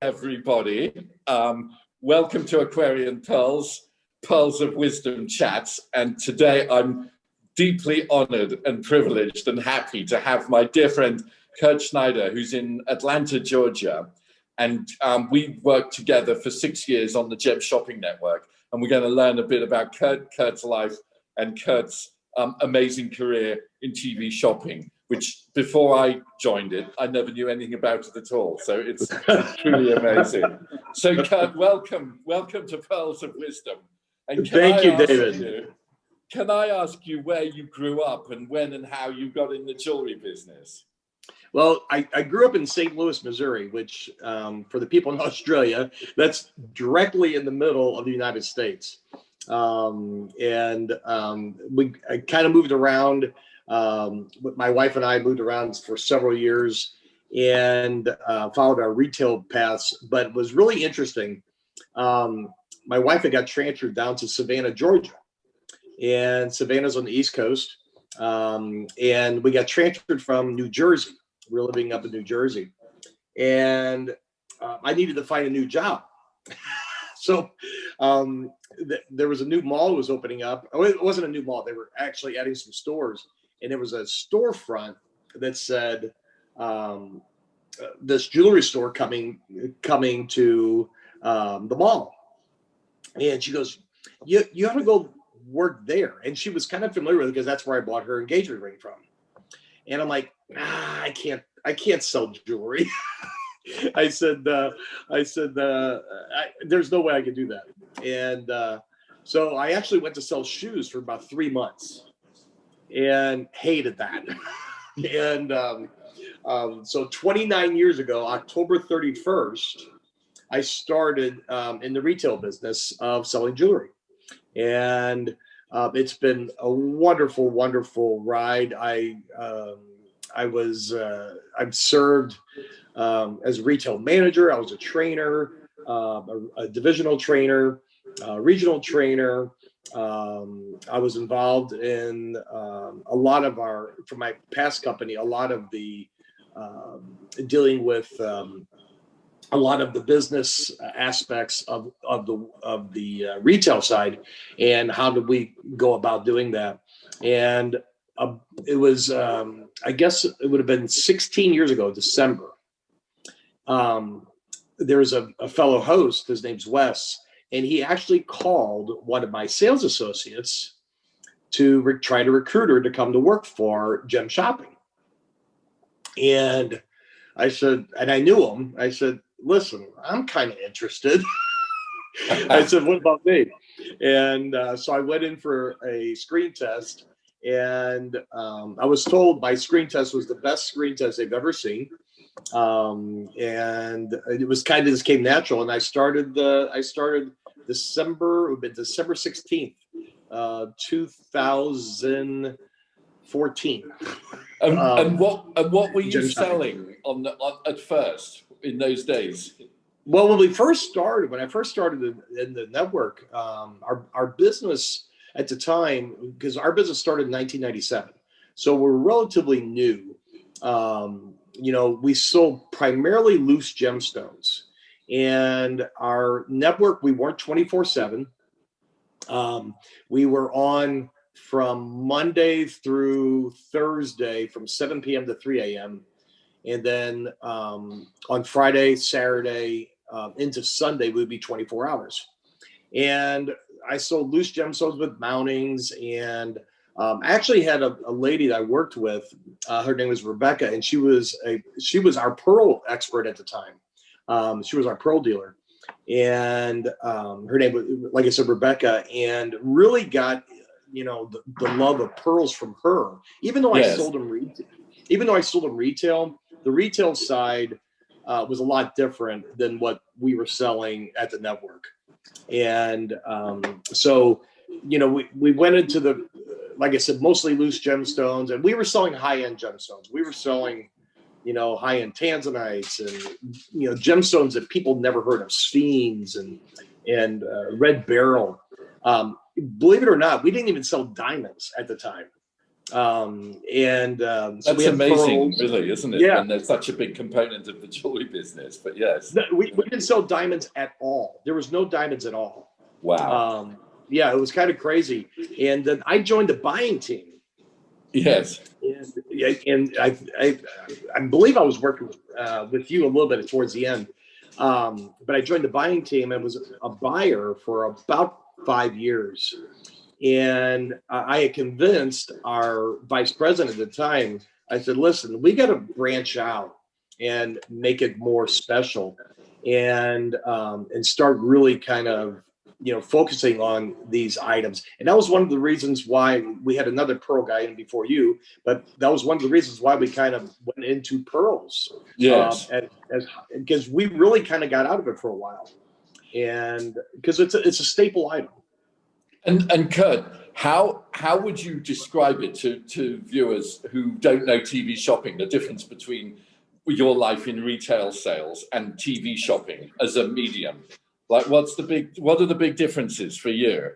everybody. Welcome to Aquarian Pearls, Pearls of Wisdom Chats. And today I'm deeply honored and privileged and happy to have my dear friend Kurt Schneider, who's in Atlanta, Georgia. And we worked together for 6 years on the Gem Shopping Network. And we're going to learn a bit about Kurt's life and Kurt's amazing career in TV shopping, which before I joined it, I never knew anything about it at all. So it's truly amazing. So Kurt, welcome to Pearls of Wisdom. And Thank you, David. Can I ask you where you grew up and when and how you got in the jewelry business? Well, I grew up in St. Louis, Missouri, which for the people in Australia, that's directly in the middle of the United States. I kind of moved around. My wife and I moved around for several years and followed our retail paths, but it was really interesting. My wife had got transferred down to Savannah, Georgia, and Savannah's on the East Coast. And we got transferred from New Jersey. We were living up in New Jersey, and I needed to find a new job. So there was a new mall that was opening up. Oh, it wasn't a new mall. They were actually adding some stores. And there was a storefront that said this jewelry store coming to the mall. And she goes, you have to go work there. And she was kind of familiar with it because that's where I bought her engagement ring from. And I'm like, I can't sell jewelry. I said, there's no way I could do that. And so I actually went to sell shoes for about 3 months and hated that. And so 29 years ago, October 31st, I started in the retail business of selling jewelry. And it's been a wonderful, wonderful ride. I've served as a retail manager. I was a trainer, a divisional trainer, regional trainer. I was involved in a lot of for my past company, a lot of the dealing with a lot of the business aspects of the retail side, and how did we go about doing that? And it was, I guess it would have been 16 years ago, December. There was a fellow host, his name's Wes, and he actually called one of my sales associates to try to recruit her to come to work for Gem Shopping. And I said, and I knew him, I said, listen, I'm kind of interested. I said, what about me? And so I went in for a screen test, and I was told my screen test was the best screen test they've ever seen. And it was kind of just came natural. And I started December 16th, 2014. And what were you selling at first in those days? Well, when I first started in the network, our business at the time, because our business started in 1997, so we're relatively new. We sold primarily loose gemstones, and our network, we weren't 24/7. We were on from Monday through Thursday from 7 p.m. to 3 a.m. And then on Friday, Saturday, into Sunday, would be 24 hours. And I sold loose gemstones with mountings, and I actually had a lady that I worked with. Her name was Rebecca, and she was our pearl expert at the time. She was our pearl dealer, and her name was, like I said, Rebecca, and really got the love of pearls from her. Even though I sold them retail, the retail side was a lot different than what we were selling at the network. And so we went into the, like I said, mostly loose gemstones, and we were selling high-end gemstones. We were selling, high-end tanzanites and, gemstones that people never heard of, sphenes and red beryl. Believe it or not, we didn't even sell diamonds at the time. So That's amazing, pearls. really, isn't it? Yeah. When there's such a big component of the jewelry business. But yes. We didn't sell diamonds at all. There was no diamonds at all. Wow. Yeah, it was kind of crazy. And then I joined the buying team. Yes. And I believe I was working with you a little bit towards the end. But I joined the buying team and was a buyer for about 5 years. And I had convinced our vice president at the time, I said, listen, we got to branch out and make it more special and start really kind of, focusing on these items. And that was one of the reasons why we had another pearl guy in before you, but that was one of the reasons why we kind of went into pearls. Yes. Because we really kind of got out of it for a while. And because it's a staple item. And Kurt, how would you describe it to viewers who don't know TV shopping, the difference between your life in retail sales and TV shopping as a medium? Like, what are the big differences for you?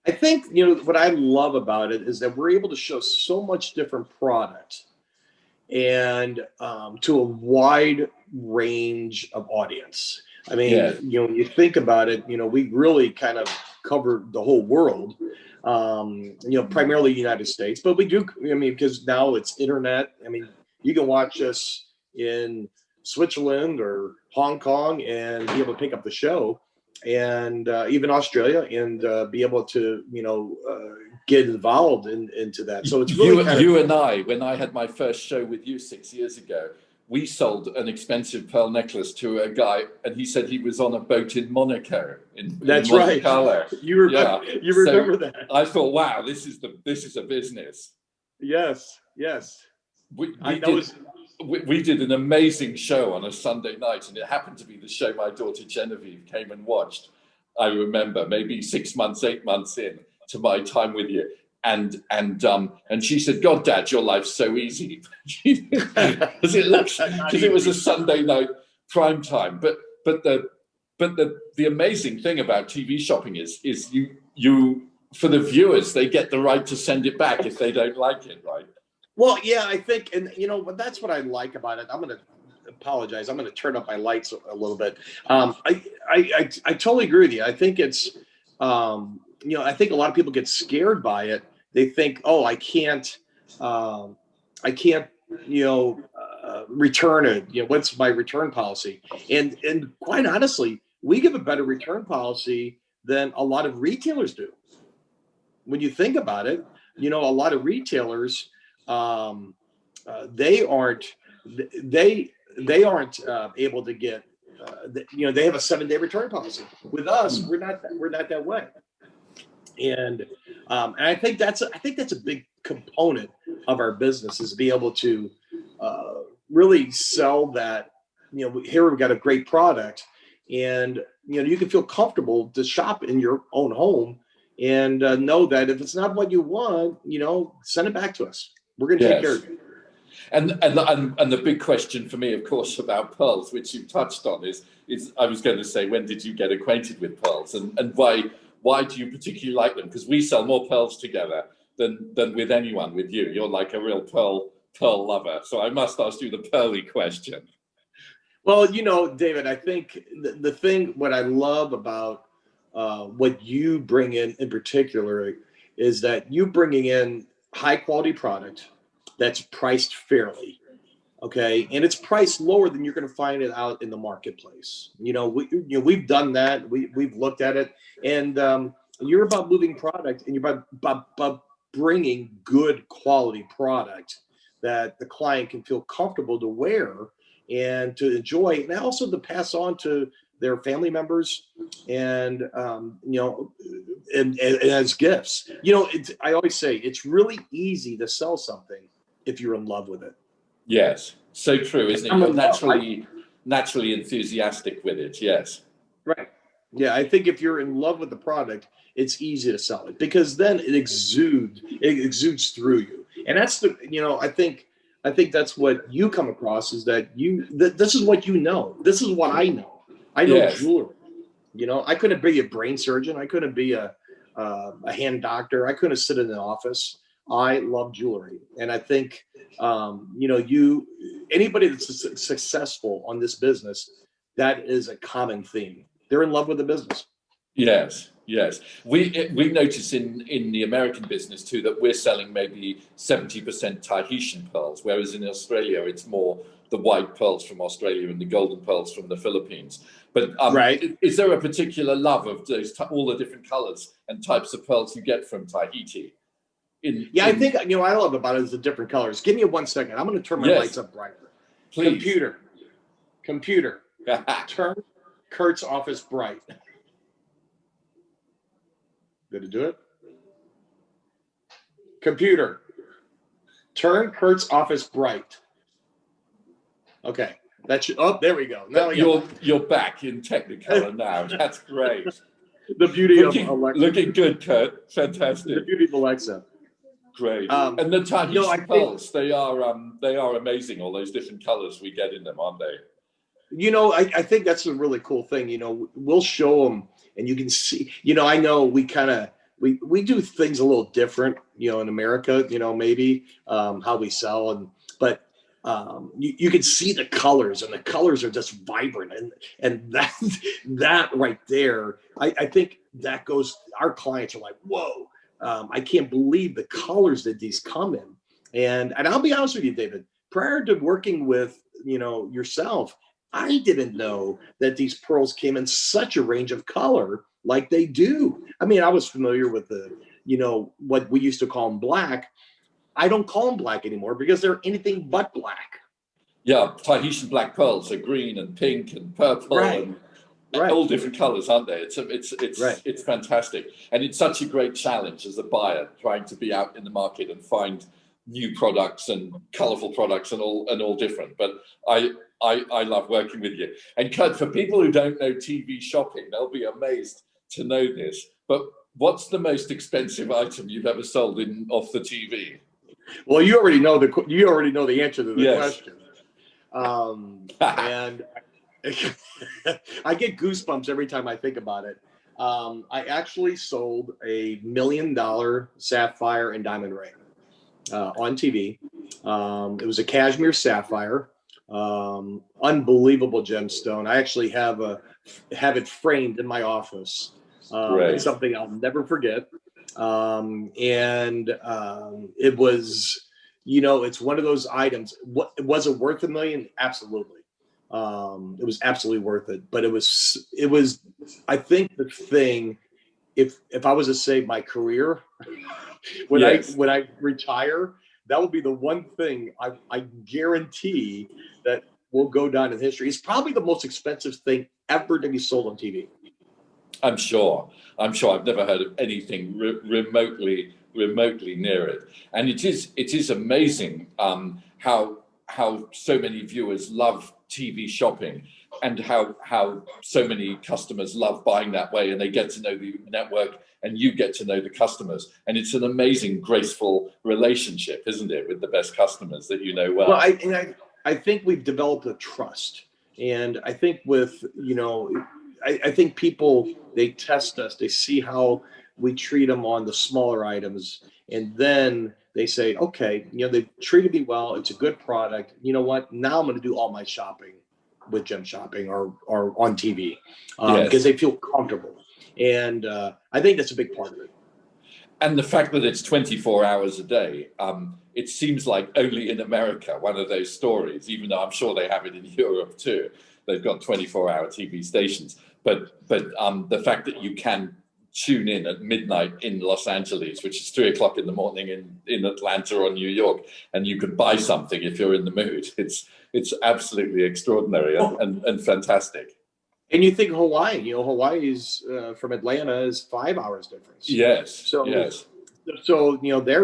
I think, what I love about it is that we're able to show so much different product and to a wide range of audience. I mean, Yeah. When you think about it, we really kind of cover the whole world, primarily the United States, but we do, because now it's internet. I mean, you can watch us in Switzerland or Hong Kong and be able to pick up the show, and even Australia, and be able to, get involved into that. So it's really you and I, when I had my first show with you 6 years ago, we sold an expensive pearl necklace to a guy, and he said he was on a boat in Monaco. That's in Monte right. Carlo. You remember that? I thought, wow, this is a business. Yes. We did an amazing show on a Sunday night, and it happened to be the show my daughter Genevieve came and watched. I remember maybe 6 months, 8 months in to my time with you. And she said, God, Dad, your life's so easy. Because it was a Sunday night prime time. But the amazing thing about TV shopping is you for the viewers, they get the right to send it back if they don't like it, right? Well, yeah, I think, and but that's what I like about it. I'm going to apologize. I'm going to turn up my lights a little bit. I totally agree with you. I think it's, I think a lot of people get scared by it. They think, oh, I can't, return it. What's my return policy? And quite honestly, we give a better return policy than a lot of retailers do. When you think about it, a lot of retailers, they aren't able to get, they have a 7-day return policy. With us, we're not that way. And I think that's a big component of our business, is to be able to really sell that. Here we've got a great product, and you can feel comfortable to shop in your own home, and know that if it's not what you want, send it back to us. We're going to take care of it. And the big question for me, of course, about pearls, which you touched on, is I was going to say, when did you get acquainted with pearls, and why do you particularly like them? Because we sell more pearls together than with anyone. With you, you're like a real pearl lover. So I must ask you the pearly question. Well, David, I think the thing, what I love about what you bring in particular, is that you bringing in high quality product that's priced fairly. Okay, and it's priced lower than you're going to find it out in the marketplace. We've done that. We've looked at it, and you're about moving product, and you're about bringing good quality product that the client can feel comfortable to wear and to enjoy, and also to pass on to their family members, and and as gifts. I always say it's really easy to sell something if you're in love with it. Yes, so true, isn't it? You're naturally enthusiastic with it. Yes. Right. Yeah, I think if you're in love with the product, it's easy to sell it, because then it exudes through you. And that's I think that's what you come across, is that this is what this is what I know. I know jewelry. I couldn't be a brain surgeon. I couldn't be a hand doctor. I couldn't sit in an office. I love jewelry. And I think, anybody that's successful on this business, that is a common theme. They're in love with the business. Yes, yes. We notice in the American business too that we're selling maybe 70% Tahitian pearls, whereas in Australia it's more the white pearls from Australia and the golden pearls from the Philippines. But Right. is there a particular love of those all the different colors and types of pearls you get from Tahiti? I think, what I love about it is the different colors. Give me 1 second. I'm going to turn my lights up brighter. Please. Computer, turn Kurt's office bright. Did it do it? Computer, turn Kurt's office bright. Okay, that should. Oh, there we go. Now you're back in Technicolor now. That's great. The beauty of Alexa. Looking good, Kurt. Fantastic. The beauty of Alexa. Great. And the Tahitian pearls, they are amazing. All those different colors we get in them, aren't they? I think that's a really cool thing. We'll show them, and you can see. I know we we do things a little different. In America, maybe how we sell, but you can see the colors, and the colors are just vibrant, and that right there, I think that goes. Our clients are like, whoa. I can't believe the colors that these come in. And I'll be honest with you, David, prior to working with, yourself, I didn't know that these pearls came in such a range of color like they do. I mean, I was familiar with what we used to call them black. I don't call them black anymore because they're anything but black. Yeah, Tahitian black pearls are green and pink and purple and all different colors, aren't they? It's fantastic, and it's such a great challenge as a buyer trying to be out in the market and find new products and colorful products and all different. But I love working with you. And Kurt, for people who don't know TV shopping, they'll be amazed to know this. But what's the most expensive item you've ever sold off the TV? Well, you already know the answer to the question. And I get goosebumps every time I think about it. I actually sold a $1 million sapphire and diamond ring on TV. It was a cashmere sapphire, unbelievable gemstone. I actually have it framed in my office. It's something I'll never forget. It was, it's one of those items. Was it worth $1 million? Absolutely. It was absolutely worth it, but it was, I think the thing, if I was to save my career, when I retire, that would be the one thing I guarantee that will go down in history. It's probably the most expensive thing ever to be sold on TV. I'm sure. I've never heard of anything remotely near it. And it is amazing how so many viewers love TV shopping, and how so many customers love buying that way, and they get to know the network and you get to know the customers. And it's an amazing, graceful relationship, isn't it, with the best customers that you know well? Well, I think we've developed a trust. And I think with, I think people, they test us, they see how we treat them on the smaller items, and then they say, okay, they've treated me well, it's a good product. You know what? Now I'm going to do all my shopping with Gem Shopping or on TV because they feel comfortable. And I think that's a big part of it. And the fact that it's 24 hours a day, it seems like only in America, one of those stories, even though I'm sure they have it in Europe too. They've got 24-hour TV stations. But the fact that you can tune in at midnight in Los Angeles, which is 3 o'clock in the morning in Atlanta or New York, and you can buy something if you're in the mood. It's absolutely extraordinary and fantastic. And you think Hawaii, Hawaii's from Atlanta is 5 hours difference. Yes. So there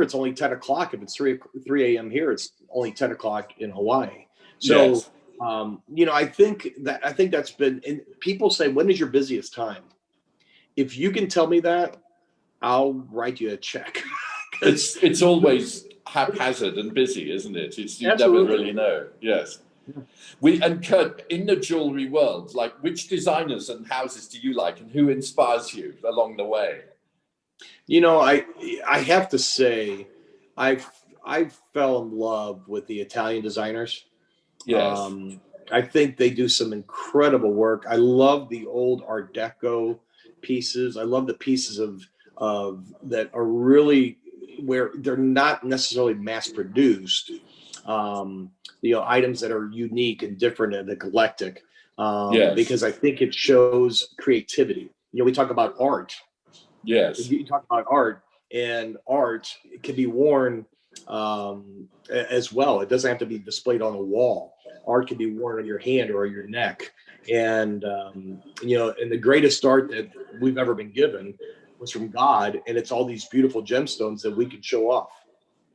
it's only 10 o'clock. If it's 3 a.m. here, it's only 10 o'clock in Hawaii. So, I think that's been, and people say, when is your busiest time? If you can tell me that, I'll write you a check. It's always haphazard and busy, isn't it? You never really know. Yes. And Kurt, in the jewelry world, like, which designers and houses do you like, and who inspires you along the way? I have to say, I fell in love with the Italian designers. Yes. I think they do some incredible work. I love the old Art Deco pieces. I love the pieces of that are really where they're not necessarily mass produced. Items that are unique and different and eclectic. Yes. Because I think it shows creativity. We talk about art. Yes. You talk about art, and art can be worn as well. It doesn't have to be displayed on a wall. Art can be worn on your hand or your neck. And and the greatest art that we've ever been given was from God, and it's all these beautiful gemstones that we can show off.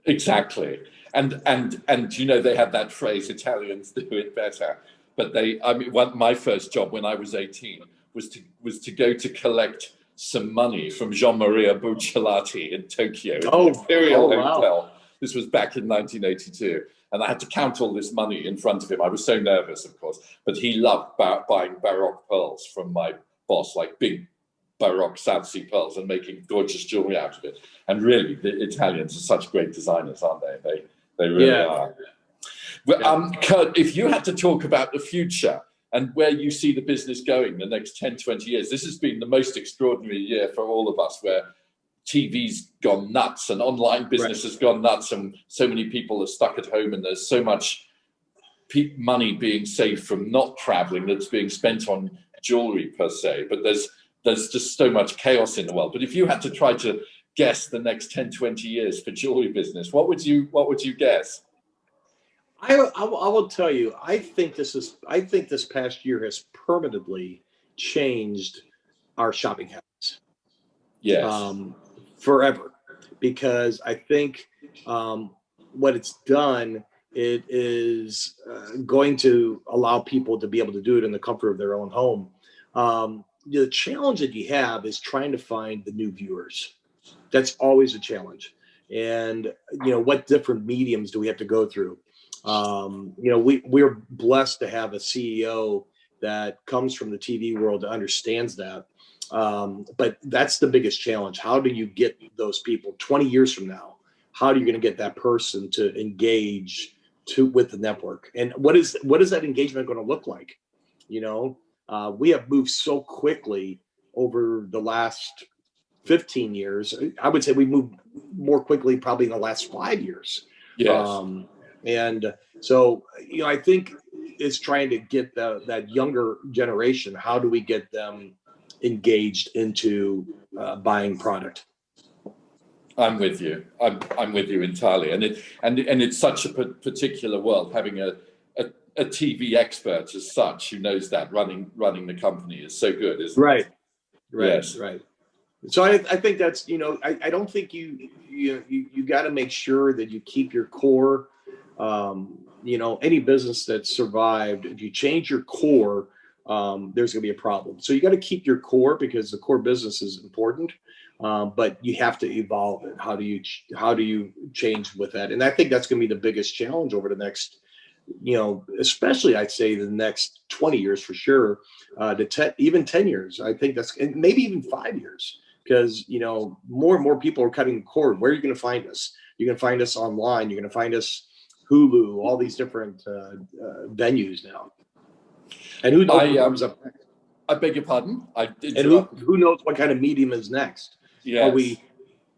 Exactly. And they had that phrase, Italians do it better. But my first job when I was 18 was to go to collect some money from Jean Maria Bucciolati in Tokyo in the Imperial Hotel. Wow. This was back in 1982. And I had to count all this money in front of him. I was so nervous, of course. But he loved buying Baroque pearls from my boss, like big Baroque South Sea pearls, and making gorgeous jewelry out of it. And really, the Italians are such great designers, aren't they? They really are. Well, Kurt, if you had to talk about the future and where you see the business going the next 10, 20 years, this has been the most extraordinary year for all of us, where TV's gone nuts and online business has gone nuts, and so many people are stuck at home, and there's so much money being saved from not traveling that's being spent on jewelry per se. But there's just so much chaos in the world. But if you had to try to guess the next 10, 20 years for jewelry business, what would you guess? I will tell you, I think this past year has permanently changed our shopping habits. Yes. Forever, because I think what it's done, it is going to allow people to be able to do it in the comfort of their own home. The challenge that you have is trying to find the new viewers. That's always a challenge. And what different mediums do we have to go through? We're blessed to have a CEO that comes from the TV world that understands that. But that's the biggest challenge. How do you get those people 20 years from now? How are you going to get that person to engage with the network? And what is that engagement going to look like? We have moved so quickly over the last 15 years. I would say we moved more quickly probably in the last 5 years. Yes. And so, I think it's trying to get that younger generation. How do we get them engaged into buying product? I'm with you. I'm with you entirely. And it's such a particular world. Having a TV expert as such who knows that running the company is so good, isn't it? Right. So I think that's I don't think you got to make sure that you keep your core. Any business that survived, if you change your core, there's going to be a problem. So you got to keep your core, because the core business is important, but you have to evolve it. How do you change with that? And I think that's going to be the biggest challenge over the next, especially I'd say the next 20 years for sure, even 10 years. I think that's, and maybe even 5 years, because more and more people are cutting the cord. Where are you going to find us? You're going to find us online. You're going to find us Hulu, all these different venues now. And who knows what comes up next? I beg your pardon? And who knows what kind of medium is next? Yes.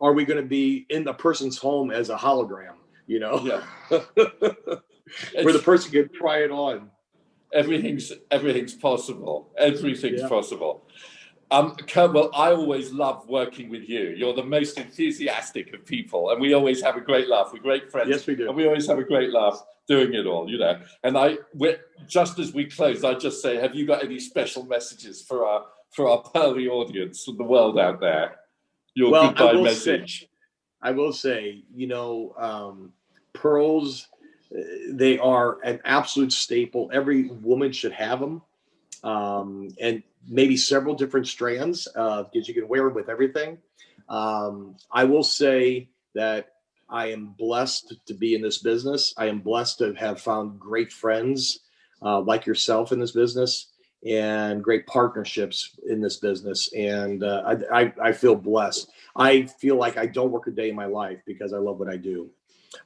Are we going to be in the person's home as a hologram? Yeah. Where the person can try it on. Everything's possible. Everything's possible. Kurt, well, I always love working with you. You're the most enthusiastic of people, and we always have a great laugh. We're great friends. Yes, we do. And we always have a great laugh doing it all, And just as we close, I just say, have you got any special messages for our pearly audience, the world out there? Your goodbye message. I will say, pearls, they are an absolute staple. Every woman should have them. And maybe several different strands, because you can wear them with everything. I will say that I am blessed to be in this business. I am blessed to have found great friends like yourself in this business. and great partnerships in this business. And I feel blessed. I feel like I don't work a day in my life because I love what I do.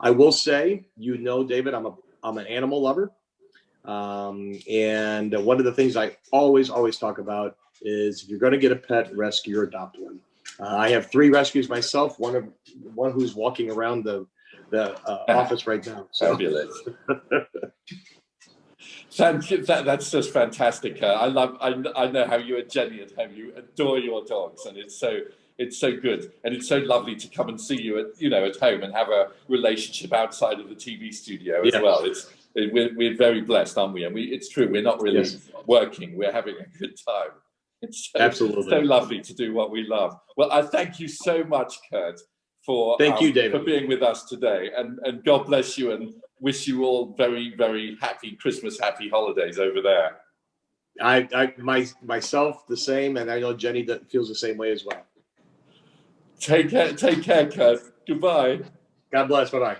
I will say, David, I'm an animal lover. And one of the things I always talk about is if you're going to get a pet, rescue or adopt one. I have 3 rescues myself. One who's walking around the office right now. So. Fabulous. Thank you. That's just fantastic. I know how you and Jenny at home, you adore your dogs, and it's so good, and it's so lovely to come and see you at home and have a relationship outside of the TV studio as well. We're very blessed, aren't we? And it's true, we're not really working, we're having a good time. It's Absolutely so lovely to do what we love. Well, I thank you so much, Kurt, for David, for being with us today, and God bless you, and wish you all very, very happy Christmas, happy holidays over there. Myself the same, and I know Jenny that feels the same way as well. Take care, Kurt. Goodbye. God bless. Bye-bye.